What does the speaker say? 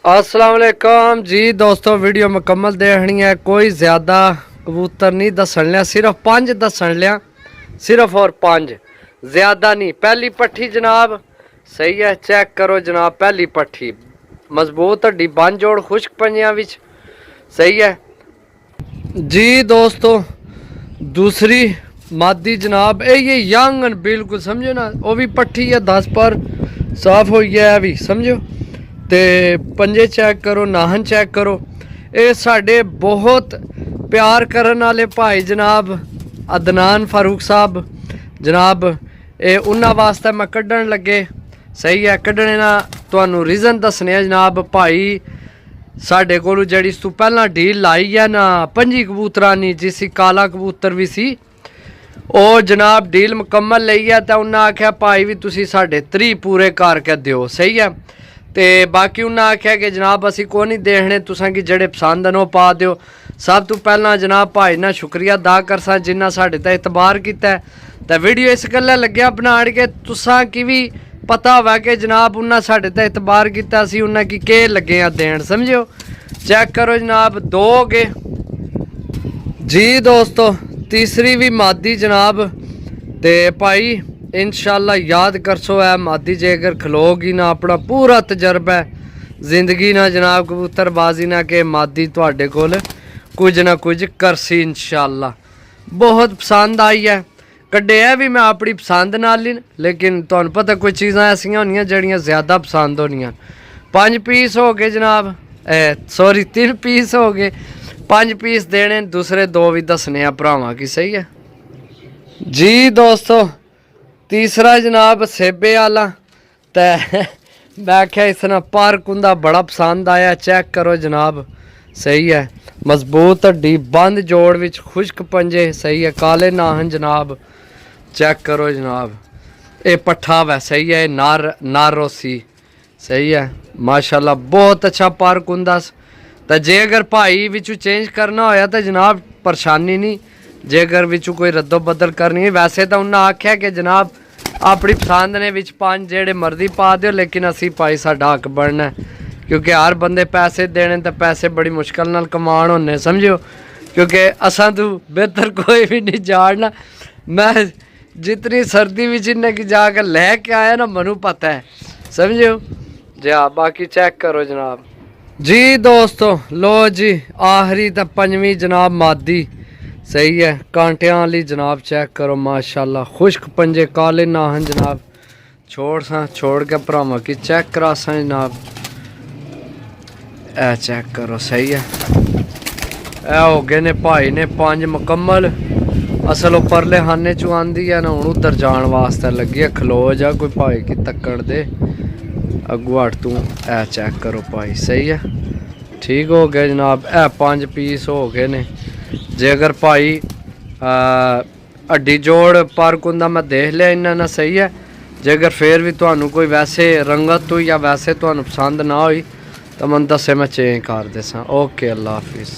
अस्सलाम वालेकुम जी दोस्तों, वीडियो मुकम्मल देखनी है। कोई ज़्यादा कबूतर नहीं दसन लिया, सिर्फ 5 दसन लिया, सिर्फ और 5, ज़्यादा नहीं। पहली पट्ठी जनाब सही है, चेक करो जनाब। पहली पट्ठी मजबूत हड्डी, बन जोड़ खुश्क पंजियां विच सही है जी दोस्तों। दूसरी मादी जनाब ये यंग बिल्कुल समझो ना, वो भी पट्ठी है 10 पर साफ हो गया भी समझो। ते पंजे चेक करो, नाहन चेक करो। ये साढ़े बहुत प्यार करने वाले भाई जनाब अदनान फारूक साहब जनाब, ये उन्होंने वास्ते मैं कढ़न लगे सही है। कढ़ने ना तुहानू रीज़न दसने जनाब। भाई साढ़े कोल जड़ी तू पहला डील लाई है ना 5 कबूतरां नी, जिसी काला कबूतर भी सी, ਉਹ जनाब डील मुकम्मल ਲਈ है। तो उन्हें आख्या भाई भी तुसी साढ़े 30 पूरे करके दिओ सही है। तो बाकी उन्हें आख्या कि जनाब असी को नहीं देखने, तुसा कि जड़े पसंद न पा दिओ। सब तो पहला जनाब भाई ना शुक्रिया अदा करसा जिन्ना साढ़े ते इतबार किया। तो वीडियो इस गल्ला लग्या बनाने के तुसा की भी पता होवे कि जनाब उन्हें साढ़े ते इतबार किया, असी उन्हें की के लगे आ देन समझो। चेक करो जनाब, 2 हो गए जी दोस्तों। तीसरी भी मादी जनाब, ते भाई इंशाल्लाह याद करसो है मादी जे अगर खलोगी ना, अपना पूरा तजर्बा है जिंदगी ना जनाब कबूतरबाजी ना, के मादी तुहाडे कोल कुछ ना कुछ करसी इंशाल्लाह। बहुत पसंद आई है, कड्डे है भी मैं अपनी पसंद नाल ही, लेकिन तुहानू पता कोई चीज़ां ऐसियां होनियां जड़ियां ज़्यादा पसंद होनियां। 5 पीस हो गए जनाब, सॉरी 3 पीस हो गए, 5 पीस देने, दूसरे 2 भी दसने आ भरावां की सही है जी दोस्तों। तीसरा जनाब सेबे आला, तो मैं आख्या इसना पार्क उंदा बड़ा पसंद आया। चेक करो जनाब सही है, मजबूत हड्डी, बंद जोड़ विच खुश्क पंजे सही है, काले नाहन जनाब। चेक करो जनाब, ये पट्ठा वै सही है, नार रोसी सही है माशाल्लाह, बहुत अच्छा पार्क उंदा। तो जे अगर भाई विचू चेंज करना होया तो जनाब परेशानी नहीं, जे अगर विचू कोई रद्दो बदल करनी है। वैसे तो उन्हें आख्या कि जनाब अपनी पसंद ने विच 5 जेड़े मर्जी पा दो, लेकिन असी भाई साडा हक बनना है, क्योंकि हर बंदे पैसे देने तो पैसे बड़ी मुश्किल नाल कमान होने समझो। क्योंकि असा तो बेहतर कोई भी नहीं जानना, मैं जितनी सर्दी में इन्हें की जाकर लैके आया ना मनु पता है समझो जी। हाँ बाकी चेक करो जनाब जी दोस्तों। लो जी आखिरी तो 5वीं जनाब मादी सही है, कांटियां वाली जनाब। चेक करो माशाल्लाह, खुश्क पंजे, काले नाहन जनाब। छोड़ के भरावां की चेक करा सा जनाब। ए चेक करो सही है, ए हो गए ने भाई ने 5 मुकम्मल। असल वो परले खाने चू आंदी है ना, हूँ उधर जान वास्ते लगी है। खलो जा कोई भाई की तक्कड़ दे अगू हट तू। ए चेक करो भाई सही है, ठीक हो गए जनाब। ए 5 पीस हो गए ने। जे अगर भाई हड्डी जोड़ पार्क उंदा मैं देख लिया इन्ना ना सही है। जे अगर फिर भी तुहानू कोई वैसे रंगत हुई या वैसे तुहानू पसंद ना हुई तो मैं दसे मैं चेंज कर देसा। ओके अल्लाह हाफिज़।